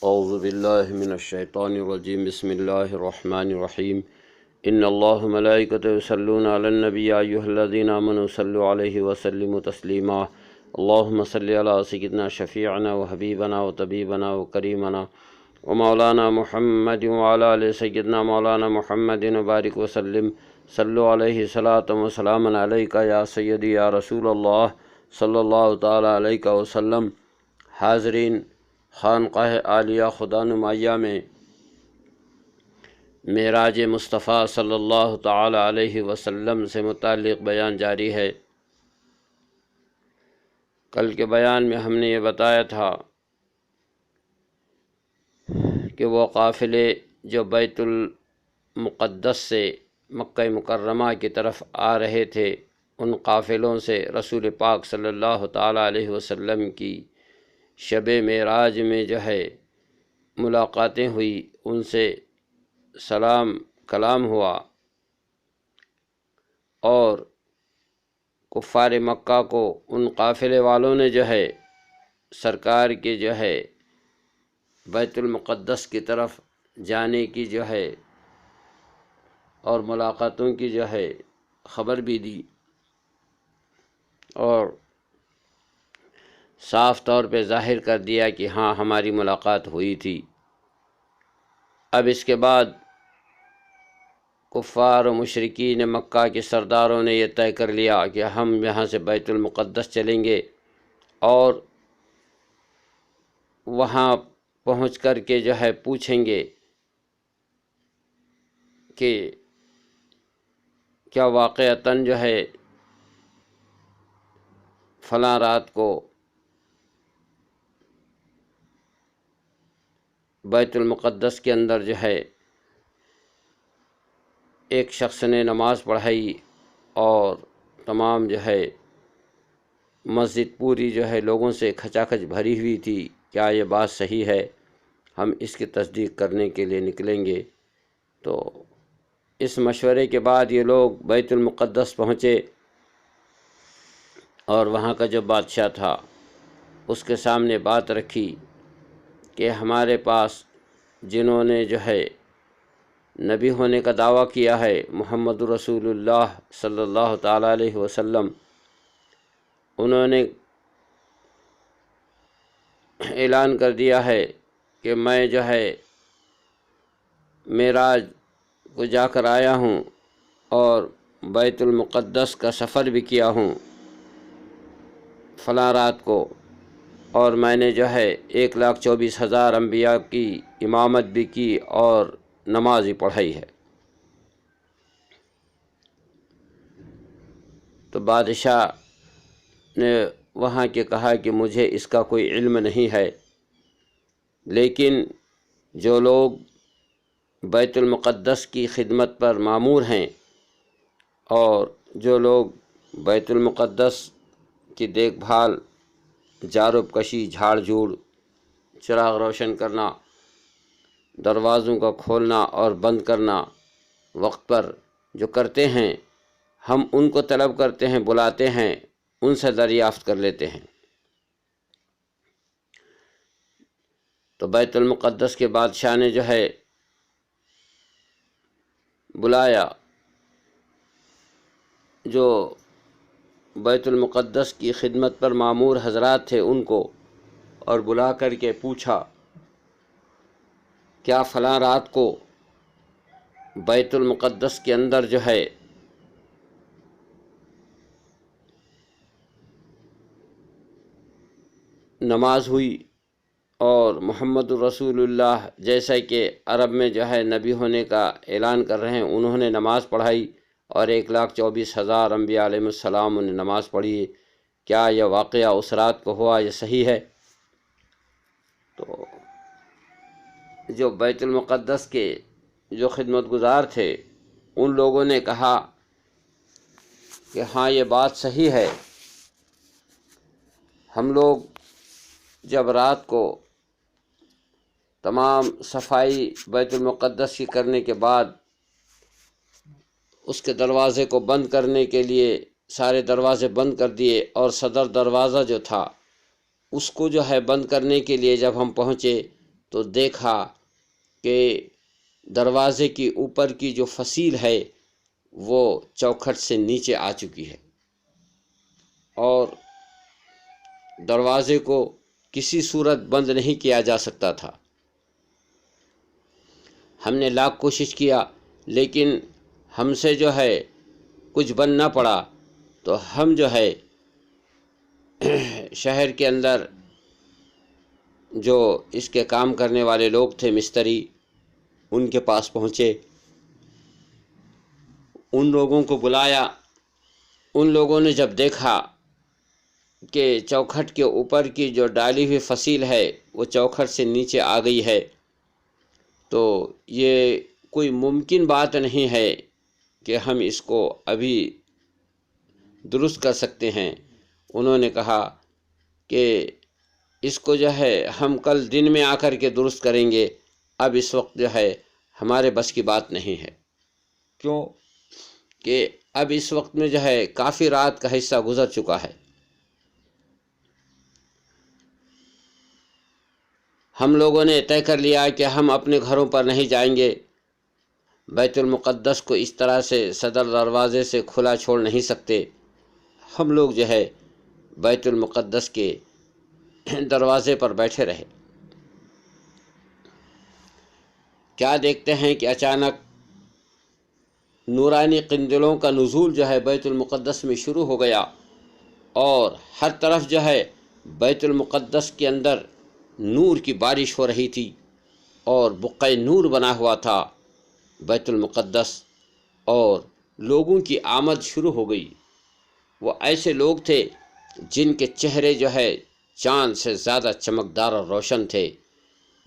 اعوذ باللہ من الشیطان الرجیم بسم اللہ الرحمن الرحیم ان اللہ ملائکۃ یصلون علی النبی یا ایھا الذین آمنوا صلوا علیہ وسلموا تسلیما اللہم صل علی سیدنا شفیعنا وحبیبنا وطبیبنا وکریمنا ومولانا محمد وعلی آل سیدنا مولانا محمد وبارک وسلم صلوا علیہ صلاۃ وسلام علیک یا سیدی یا رسول اللہ صلی اللہ تعالی علیہ وسلم۔ حاضرین، خانقاہ عالیہ خدا نمایہ میں معراج مصطفیٰ صلی اللہ تعالی علیہ وسلم سے متعلق بیان جاری ہے۔ کل کے بیان میں ہم نے یہ بتایا تھا کہ وہ قافلے جو بیت المقدس سے مکہ مکرمہ کی طرف آ رہے تھے، ان قافلوں سے رسول پاک صلی اللہ تعالی علیہ وسلم کی شب معراج میں ملاقاتیں ہوئی، ان سے سلام کلام ہوا، اور کفار مکہ کو ان قافلے والوں نے سرکار کے بیت المقدس کی طرف جانے کی اور ملاقاتوں کی خبر بھی دی، اور صاف طور پہ ظاہر کر دیا کہ ہاں ہماری ملاقات ہوئی تھی۔ اب اس کے بعد کفار و مشرکین مکہ کے سرداروں نے یہ طے کر لیا کہ ہم یہاں سے بیت المقدس چلیں گے، اور وہاں پہنچ کر کے پوچھیں گے کہ کیا واقعتاً فلاں رات کو بیت المقدس کے اندر ایک شخص نے نماز پڑھائی، اور تمام مسجد پوری لوگوں سے کھچا کھچ بھری ہوئی تھی۔ کیا یہ بات صحیح ہے؟ ہم اس کی تصدیق کرنے کے لیے نکلیں گے۔ تو اس مشورے کے بعد یہ لوگ بیت المقدس پہنچے، اور وہاں کا جو بادشاہ تھا اس کے سامنے بات رکھی کہ ہمارے پاس جنہوں نے نبی ہونے کا دعویٰ کیا ہے، محمد رسول اللہ صلی اللہ تعالیٰ علیہ وسلم، انہوں نے اعلان کر دیا ہے کہ میں معراج کو جا کر آیا ہوں، اور بیت المقدس کا سفر بھی کیا ہوں فلاں رات کو، اور میں نے 1,24,000 انبیاء کی امامت بھی کی اور نماز بھی پڑھائی ہے۔ تو بادشاہ نے وہاں کے کہا کہ مجھے اس کا کوئی علم نہیں ہے، لیکن جو لوگ بیت المقدس کی خدمت پر مامور ہیں، اور جو لوگ بیت المقدس کی دیکھ بھال، جارب کشی، جھاڑ جھوڑ، چراغ روشن کرنا، دروازوں کا کھولنا اور بند کرنا وقت پر جو کرتے ہیں، ہم ان کو طلب کرتے ہیں، بلاتے ہیں، ان سے دریافت کر لیتے ہیں۔ تو بیت المقدس کے بادشاہ نے بلایا جو بیت المقدس کی خدمت پر مامور حضرات تھے ان کو، اور بلا کر کے پوچھا کیا فلاں رات کو بیت المقدس کے اندر نماز ہوئی، اور محمد رسول اللہ جیسا کہ عرب میں نبی ہونے کا اعلان کر رہے ہیں، انہوں نے نماز پڑھائی، اور 1,24,000 انبیاء علیہ السلام نے نماز پڑھی ہے۔ کیا یہ واقعہ اس رات کو ہوا؟ یہ صحیح ہے؟ تو جو بیت المقدس کے جو خدمت گزار تھے ان لوگوں نے کہا کہ ہاں یہ بات صحیح ہے، ہم لوگ جب رات کو تمام صفائی بیت المقدس کی کرنے کے بعد اس کے دروازے کو بند کرنے کے لیے سارے دروازے بند کر دیے، اور صدر دروازہ جو تھا اس کو بند کرنے کے لیے جب ہم پہنچے تو دیکھا کہ دروازے کی اوپر کی جو فصیل ہے وہ چوکھٹ سے نیچے آ چکی ہے، اور دروازے کو کسی صورت بند نہیں کیا جا سکتا تھا۔ ہم نے لاکھ کوشش کیا، لیکن ہم سے جو ہے کچھ بن نہ پڑا، تو ہم جو ہے شہر کے اندر جو اس کے کام کرنے والے لوگ تھے، مستری، ان کے پاس پہنچے، ان لوگوں کو بلایا۔ ان لوگوں نے جب دیکھا کہ چوکھٹ کے اوپر کی جو ڈالی ہوئی فصیل ہے وہ چوکھٹ سے نیچے آ گئی ہے، تو یہ کوئی ممکن بات نہیں ہے کہ ہم اس کو ابھی درست کر سکتے ہیں۔ انہوں نے کہا کہ اس کو جو ہے ہم کل دن میں آ کر کے درست کریں گے، اب اس وقت جو ہے ہمارے بس کی بات نہیں ہے۔ کیوں کہ اب اس وقت میں جو ہے کافی رات کا حصہ گزر چکا ہے۔ ہم لوگوں نے طے کر لیا کہ ہم اپنے گھروں پر نہیں جائیں گے، بیت المقدس کو اس طرح سے صدر دروازے سے کھلا چھوڑ نہیں سکتے۔ ہم لوگ جو ہے بیت المقدس کے دروازے پر بیٹھے رہے۔ کیا دیکھتے ہیں کہ اچانک نورانی قندلوں کا نزول جو ہے بیت المقدس میں شروع ہو گیا، اور ہر طرف جو ہے بیت المقدس کے اندر نور کی بارش ہو رہی تھی، اور بقعہ نور بنا ہوا تھا بیت المقدس، اور لوگوں کی آمد شروع ہو گئی۔ وہ ایسے لوگ تھے جن کے چہرے جو ہے چاند سے زیادہ چمکدار اور روشن تھے،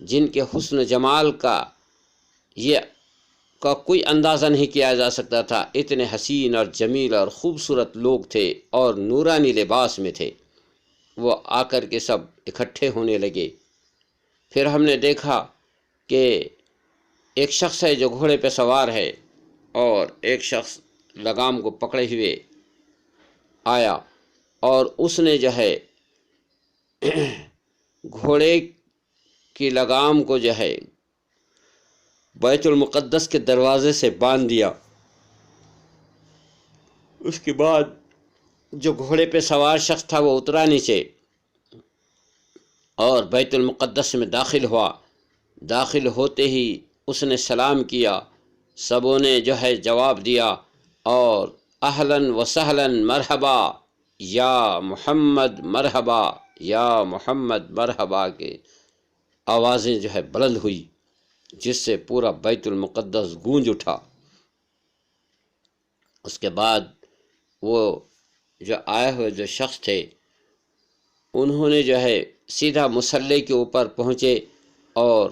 جن کے حسن و جمال کا کوئی اندازہ نہیں کیا جا سکتا تھا۔ اتنے حسین اور جمیل اور خوبصورت لوگ تھے اور نورانی لباس میں تھے۔ وہ آ کر کے سب اکٹھے ہونے لگے۔ پھر ہم نے دیکھا کہ ایک شخص ہے جو گھوڑے پہ سوار ہے، اور ایک شخص لگام کو پکڑے ہوئے آیا، اور اس نے جو ہے گھوڑے کی لگام کو جو ہے بیت المقدس کے دروازے سے باندھ دیا۔ اس کے بعد جو گھوڑے پہ سوار شخص تھا وہ اترا نیچے اور بیت المقدس میں داخل ہوا۔ داخل ہوتے ہی اس نے سلام کیا، سبوں نے جو ہے جواب دیا، اور اہلاً و سہلاً مرحبا یا محمد مرحبا یا محمد مرحبا کے آوازیں جو ہے بلند ہوئی، جس سے پورا بیت المقدس گونج اٹھا۔ اس کے بعد وہ جو آئے ہوئے جو شخص تھے انہوں نے جو ہے سیدھا مصلی کے اوپر پہنچے اور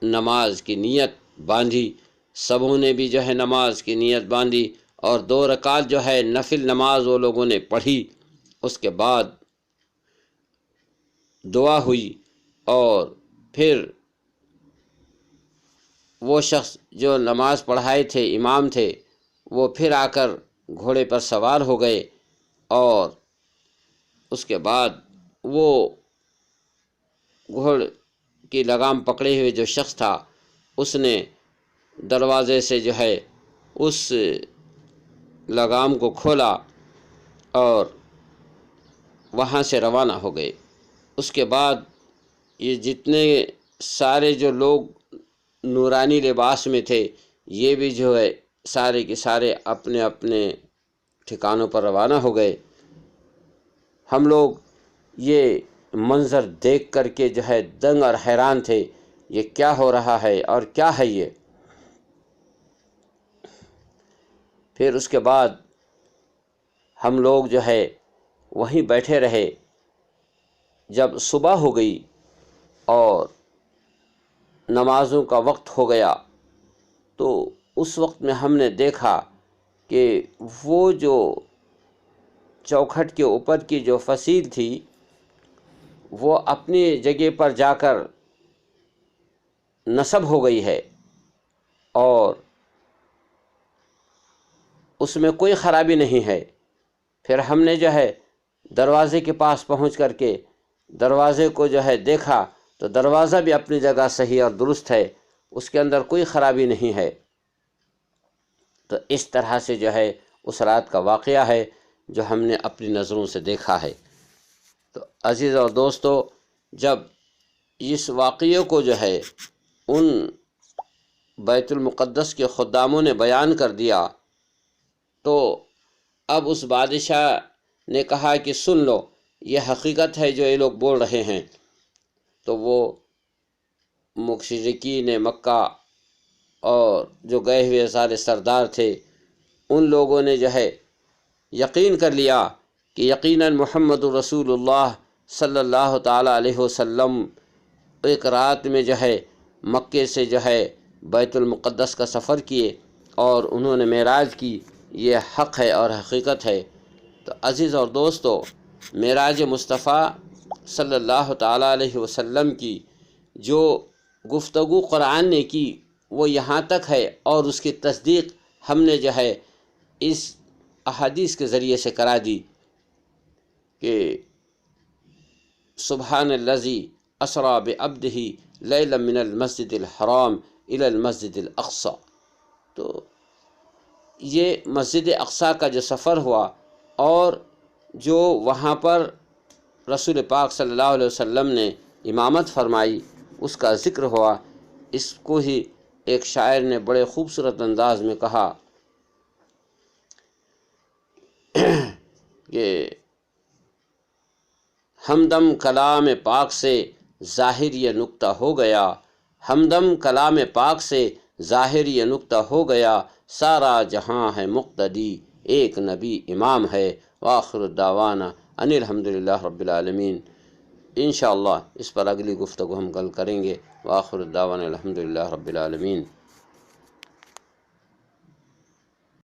نماز کی نیت باندھی۔ سبوں نے بھی جو ہے نماز کی نیت باندھی، اور 2 رکعت جو ہے نفل نماز وہ لوگوں نے پڑھی۔ اس کے بعد دعا ہوئی، اور پھر وہ شخص جو نماز پڑھائے تھے، امام تھے، وہ پھر آ کر گھوڑے پر سوار ہو گئے، اور اس کے بعد وہ گھوڑ کی لگام پکڑے ہوئے جو شخص تھا اس نے دروازے سے جو ہے اس لگام کو کھولا اور وہاں سے روانہ ہو گئے۔ اس کے بعد یہ جتنے سارے جو لوگ نورانی لباس میں تھے یہ بھی جو ہے سارے کے سارے اپنے اپنے ٹھکانوں پر روانہ ہو گئے۔ ہم لوگ یہ منظر دیکھ کر کے جو ہے دنگ اور حیران تھے، یہ کیا ہو رہا ہے اور کیا ہے یہ۔ پھر اس کے بعد ہم لوگ جو ہے وہیں بیٹھے رہے۔ جب صبح ہو گئی اور نمازوں کا وقت ہو گیا تو اس وقت میں ہم نے دیکھا کہ وہ جو چوکھٹ کے اوپر کی جو فصیل تھی وہ اپنی جگہ پر جا کر نصب ہو گئی ہے، اور اس میں کوئی خرابی نہیں ہے۔ پھر ہم نے جو ہے دروازے کے پاس پہنچ کر کے دروازے کو جو ہے دیکھا تو دروازہ بھی اپنی جگہ صحیح اور درست ہے، اس کے اندر کوئی خرابی نہیں ہے۔ تو اس طرح سے جو ہے اس رات کا واقعہ ہے جو ہم نے اپنی نظروں سے دیکھا ہے۔ تو عزیز اور دوستو، جب اس واقعے کو جو ہے ان بیت المقدس کے خداموں نے بیان کر دیا، تو اب اس بادشاہ نے کہا کہ سن لو، یہ حقیقت ہے جو یہ لوگ بول رہے ہیں۔ تو وہ مشرکین مکہ اور جو گئے ہوئے سارے سردار تھے، ان لوگوں نے جو ہے یقین کر لیا کہ یقیناً محمد رسول اللہ صلی اللہ تعالیٰ علیہ وسلم ایک رات میں جو ہے مکے سے جو ہے بیت المقدس کا سفر کیے اور انہوں نے معراج کی، یہ حق ہے اور حقیقت ہے۔ تو عزیز اور دوستو، معراج مصطفیٰ صلی اللہ تعالیٰ علیہ وسلم کی جو گفتگو قرآن نے کی وہ یہاں تک ہے، اور اس کی تصدیق ہم نے جو ہے اس احادیث کے ذریعے سے کرا دی کہ سبحان الذی اسری بعبدہ لیلا من المسجد الحرام الی المسجد الاقصی۔ تو یہ مسجد اقصی کا جو سفر ہوا اور جو وہاں پر رسول پاک صلی اللہ علیہ وسلم نے امامت فرمائی، اس کا ذکر ہوا۔ اس کو ہی ایک شاعر نے بڑے خوبصورت انداز میں کہا کہ ہمدم کلام پاک سے ظاہر یہ نکتہ ہو گیا، ہمدم کلام پاک سے ظاہر یہ نکتہ ہو گیا، سارا جہاں ہے مقتدی ایک نبی امام ہے، وآخر الدعوانا ان الحمدللہ رب العالمین۔ انشاءاللہ اس پر اگلی گفتگو ہم کل کریں گے۔ وآخر الدعوانا الحمدللہ رب العالمین۔